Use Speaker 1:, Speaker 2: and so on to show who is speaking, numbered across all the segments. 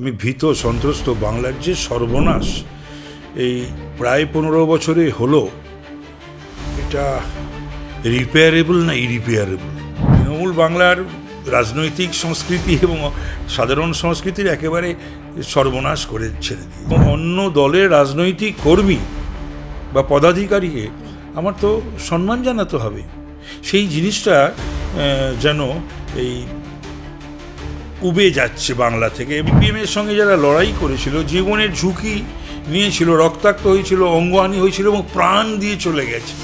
Speaker 1: আমি ভীত সন্ত্রস্ত বাংলার যে সর্বনাশ এই প্রায় 15 বছরে হলো, এটা রিপেয়ারেবল না ইরিপেয়ারেবল। তৃণমূল বাংলার রাজনৈতিক সংস্কৃতি এবং সাধারণ সংস্কৃতির একেবারে সর্বনাশ করে ছেড়ে দিয়ে অন্য দলের রাজনৈতিক কর্মী বা পদাধিকারীকে আমার তো সম্মান জানাতে হবে। সেই জিনিসটা যেন এই উবে যাচ্ছে বাংলা থেকে। বিপিএমের সঙ্গে যারা লড়াই করেছিল, জীবনের ঝুঁকি নিয়েছিল, রক্তাক্ত হয়েছিল, অঙ্গহানি হয়েছিল এবং প্রাণ দিয়ে চলে গেছে,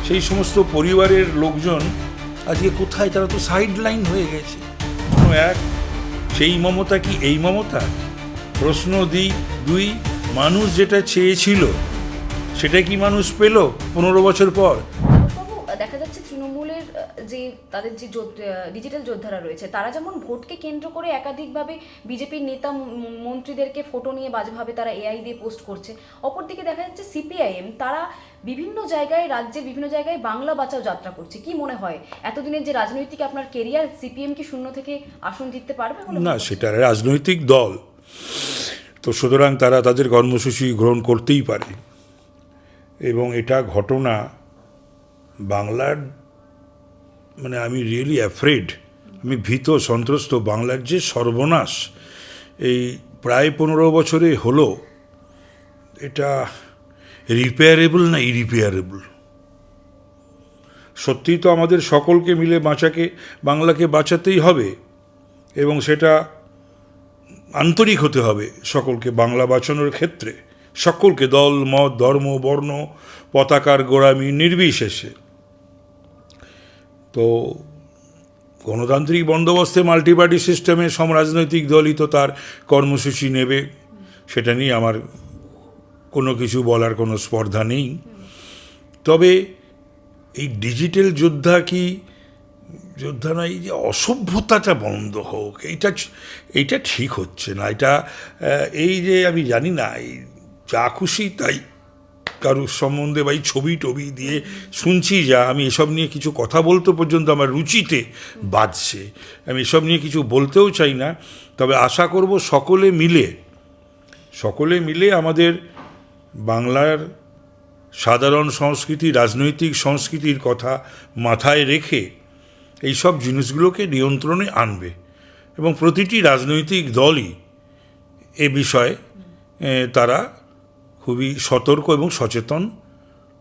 Speaker 1: সেই সমস্ত পরিবারের লোকজন আজকে কোথায়? তারা তো সাইড লাইন হয়ে গেছে। এক, সেই মমতা কি এই মমতা? প্রশ্ন দিই। দুই, মানুষ যেটা চেয়েছিল সেটা কি মানুষ পেল 15 বছর পর?
Speaker 2: দেখা যাচ্ছে তৃণমূলের যে তাদের যে ডিজিটাল যোদ্ধারা রয়েছে, তারা যেমন ভোটকে কেন্দ্র করে একাধিকভাবে বিজেপির নেতা মন্ত্রীদেরকে ফটো নিয়ে বাজেভাবে তারা এআই দিয়ে পোস্ট করছে, অপরদিকে দেখা যাচ্ছে সিপিআইএম তারা বিভিন্ন জায়গায়, রাজ্যের বিভিন্ন জায়গায় বাংলা বাঁচাও যাত্রা করছে। কি মনে হয়, এতদিনের যে রাজনৈতিক আপনার কেরিয়ার, সিপিএম কি শূন্য থেকে আসন জিততে পারবে?
Speaker 1: না, সেটা রাজনৈতিক দল তো, সুতরাং তারা তাদের কর্মসূচি গ্রহণ করতেই পারে। এবং এটা ঘটনা বাংলার, মানে আমি রিয়েলি অ্যাফ্রেড, আমি ভীত সন্ত্রস্ত বাংলার যে সর্বনাশ এই প্রায় 15 বছরে হলো, এটা রিপেয়ারেবল না ইরিপেয়ারেবল। সত্যিই তো আমাদের সকলকে মিলে বাংলাকে বাঁচাতেই হবে এবং সেটা আন্তরিক হতে হবে সকলকে বাংলা বাঁচানোর ক্ষেত্রে, সকলকে, দল মত ধর্ম বর্ণ পতাকার গোড়ামি নির্বিশেষে। তো গণতান্ত্রিক বন্দোবস্তে মাল্টিপার্টি সিস্টেমে সব রাজনৈতিক দলই তো তার কর্মসূচি নেবে, সেটা নিয়ে আমার কোনো কিছু বলার কোনো স্পর্ধা নেই। তবে এই ডিজিটাল যোদ্ধা নয়, যে অসভ্যতাটা বন্ধ হোক, এইটা ঠিক হচ্ছে না। এই যে আমি জানি না, এই যা খুশি তাই কারুর সম্বন্ধে বা এই ছবি টবি দিয়ে শুনছি যা, আমি এসব নিয়ে কিছু কথা বলতে পর্যন্ত আমার রুচিতে বাজছে। আমি এসব নিয়ে কিছু বলতেও চাই না। তবে আশা করব সকলে মিলে আমাদের বাংলার সাধারণ সংস্কৃতি, রাজনৈতিক সংস্কৃতির কথা মাথায় রেখে এই সব জিনিসগুলোকে নিয়ন্ত্রণে আনবে এবং প্রতিটি রাজনৈতিক দলই এ বিষয়ে তারা খুবই সতর্ক এবং সচেতন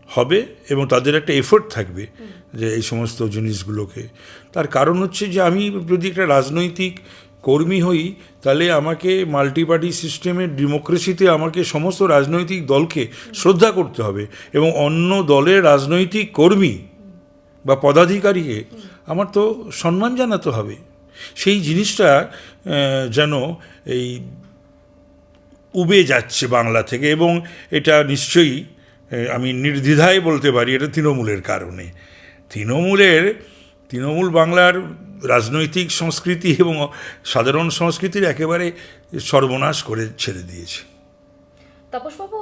Speaker 1: হবে এবং তাদের একটা এফোর্ট থাকবে যে এই সমস্ত জিনিসগুলোকে। তার কারণ হচ্ছে যে আমি যদি একটা রাজনৈতিক কর্মী হই, তাহলে আমাকে মাল্টিপার্টি সিস্টেমের ডেমোক্রেসিতে আমাকে সমস্ত রাজনৈতিক দলকে শ্রদ্ধা করতে হবে এবং অন্য দলের রাজনৈতিক কর্মী বা পদাধিকারীকে আমার তো সম্মান জানাতে হবে। সেই জিনিসটা যেন এই উবে যাচ্ছে বাংলা থেকে এবং এটা নিশ্চয়ই আমি নির্দ্বিধায় বলতে পারি এটা তৃণমূলের কারণে। তৃণমূল বাংলার রাজনৈতিক সংস্কৃতি এবং সাধারণ সংস্কৃতির একেবারে সর্বনাশ করে ছেড়ে দিয়েছে।
Speaker 2: তাপসবাবু,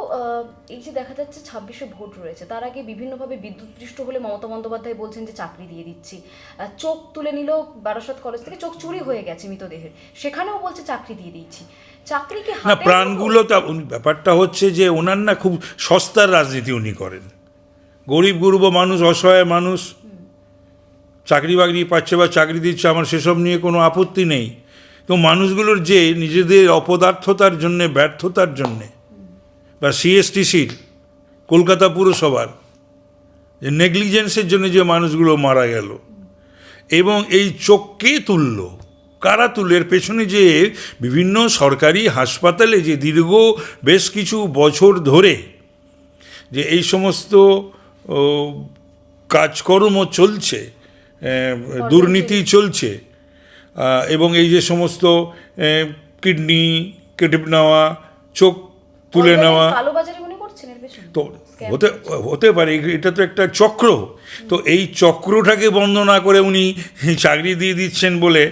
Speaker 2: এই যে দেখা যাচ্ছে 26শে ভোট রয়েছে, তার আগে বিভিন্নভাবে বিদ্যুৎপৃষ্ট হলে মমতা বন্দ্যোপাধ্যায় বলছেন যে চাকরি দিয়ে দিচ্ছি। চোখ তুলে নিল বারাসত কলেজ থেকে, চোখ চুরি হয়ে গেছে মৃতদেহের, সেখানেও বলছে চাকরি দিয়ে দিচ্ছি। চাকরিকে
Speaker 1: না, প্রাণগুলো, তা ব্যাপারটা হচ্ছে যে ওনার না খুব সস্তার রাজনীতি উনি করেন। গরিব গুরুব মানুষ, অসহায় মানুষ চাকরি বাকরি পাচ্ছে বা চাকরি দিচ্ছে, আমার সেসব নিয়ে কোনো আপত্তি নেই। তো মানুষগুলোর যে নিজেদের অপদার্থতার জন্যে, ব্যর্থতার জন্যে, বা সিএসটিসির, কলকাতা পুরসভার যে নেগলিজেন্সের জন্য যে মানুষগুলো মারা গেল, এবং এই চোখকে তুললো, কারা তুলল? এর পেছনে যে বিভিন্ন সরকারি হাসপাতালে যে দীর্ঘ বেশ কিছু বছর ধরে যে এই সমস্ত কাজকর্ম চলছে, দুর্নীতি চলছে, এবং এই যে সমস্ত কিডনি কেটে নেওয়া, চোখ তুলে নেওয়া, তো হতে পারে এটা তো একটা চক্র। তো এই চক্রটাকে বন্ধ না করে উনি চাকরি দিয়ে দিচ্ছেন বলে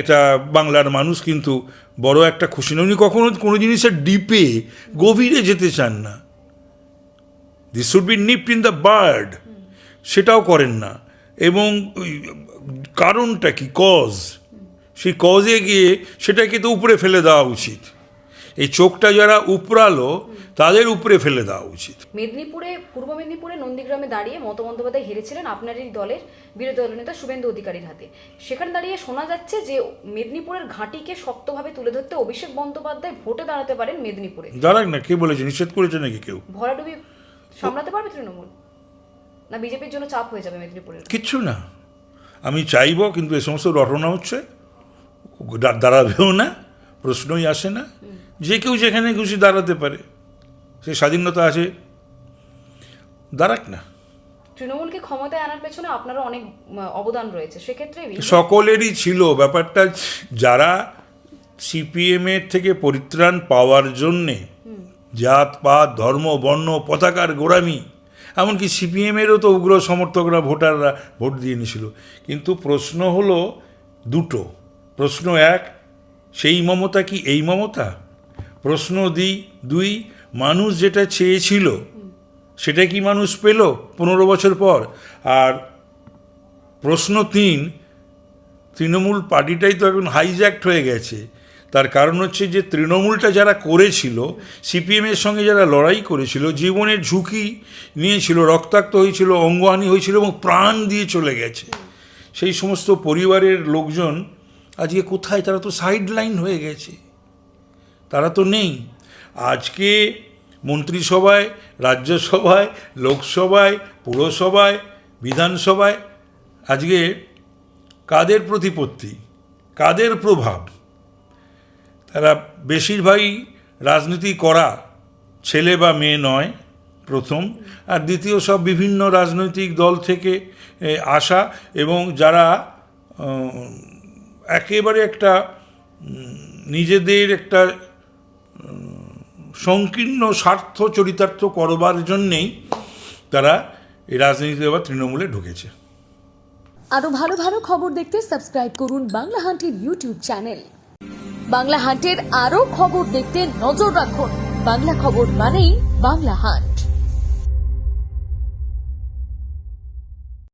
Speaker 1: এটা বাংলার মানুষ কিন্তু বড় একটা খুশি না। উনি কখনো কোনো জিনিসের ডিপে গভীরে যেতে চান না। This should be নিপড in the bird, সেটাও করেন না। এবং কারণটা কি, কজ, সেই কজে গিয়ে সেটাকে তো উপরে ফেলে দেওয়া উচিত। এই চোখটা যারা উপরালো তাদের উপরে ফেলে দেওয়া উচিত।
Speaker 2: পূর্ব মেদিনীপুরে নন্দীগ্রামে দাঁড়িয়ে মমতা বন্দ্যোপাধ্যায় হেরেছিলেন আপনারই দলের বিরোধী দলনেতা শুভেন্দু অধিকারীর হাতে। সেখানে দাঁড়িয়ে শোনা যাচ্ছে যে মেদিনীপুরের ঘাঁটিকে শক্তভাবে তুলে ধরতে অভিষেক বন্দ্যোপাধ্যায় ভোটে দাঁড়াতে পারেন মেদিনীপুরে।
Speaker 1: দাঁড়াক না, কে বলেছে? নিষেধ করেছে নাকি কেউ?
Speaker 2: ভরাডুবি সামলাতে পারবে তৃণমূল, না বিজেপির জন্য চাপ হয়ে যাবে মেদিনীপুরের?
Speaker 1: কিচ্ছু না, আমি চাইব, কিন্তু এ সমস্ত রটনা হচ্ছে, দাঁড়াবেও না, প্রশ্নই আসে না। যে কেউ যেখানে খুশি দাঁড়াতে পারে, সে স্বাধীনতা আছে, দাঁড়াক না।
Speaker 2: তৃণমূলকে ক্ষমতায় আনার পেছনে আপনারও অনেক অবদান রয়েছে, সেক্ষেত্রে
Speaker 1: সকলেরই ছিল। ব্যাপারটা যারা সিপিএমের থেকে পরিত্রাণ পাওয়ার জন্যে জাত পাত ধর্ম বর্ণ পতাকার গোড়ামি, এমনকি সিপিএমেরও তো উগ্র সমর্থকরা ভোটাররা ভোট দিয়ে নিয়েছিল। কিন্তু প্রশ্ন হলো দুটো। প্রশ্ন এক, সেই মমতা কি এই মমতা? প্রশ্ন দুই, মানুষ যেটা চেয়েছিল সেটা কি মানুষ পেল 15 বছর পর? আর প্রশ্ন তিন, তৃণমূল পার্টিটাই তো এখন হাইজ্যাক্ট হয়ে গেছে। তার কারণ হচ্ছে যে তৃণমূলটা যারা করেছিল, সিপিএমের সঙ্গে যারা লড়াই করেছিল, জীবনের ঝুঁকি নিয়েছিল, রক্তাক্ত হয়েছিল, অঙ্গহানি হয়েছিল এবং প্রাণ দিয়ে চলে গেছে, সেই সমস্ত পরিবারের লোকজন আজকে কোথায়? তারা তো সাইড লাইন হয়ে গেছে, তারা তো নেই। আজকে মন্ত্রিসভায়, রাজ্যসভায়, লোকসভায়, পুরসভায়, বিধানসভায় আজকে কাদের প্রতিপত্তি, কাদের প্রভাব? তারা বেশিরভাগই রাজনীতি করা ছেলে বা মেয়ে নয়, প্রথম। আর দ্বিতীয়, সব বিভিন্ন রাজনৈতিক দল থেকে আসা, এবং যারা একেবারে একটা নিজেদের একটা সংকীর্ণ স্বার্থ চরিতার্থ করবার জন্যেই তারা এই রাজনীতিতে বা তৃণমূলে ঢুকেছে।
Speaker 3: আরো ভালো ভালো খবর দেখতে সাবস্ক্রাইব করুন বাংলা হান্টের ইউটিউব চ্যানেল। বাংলা হান্টের আরো খবর দেখতে নজর রাখুন। বাংলা খবর মানেই বাংলা হান্ট।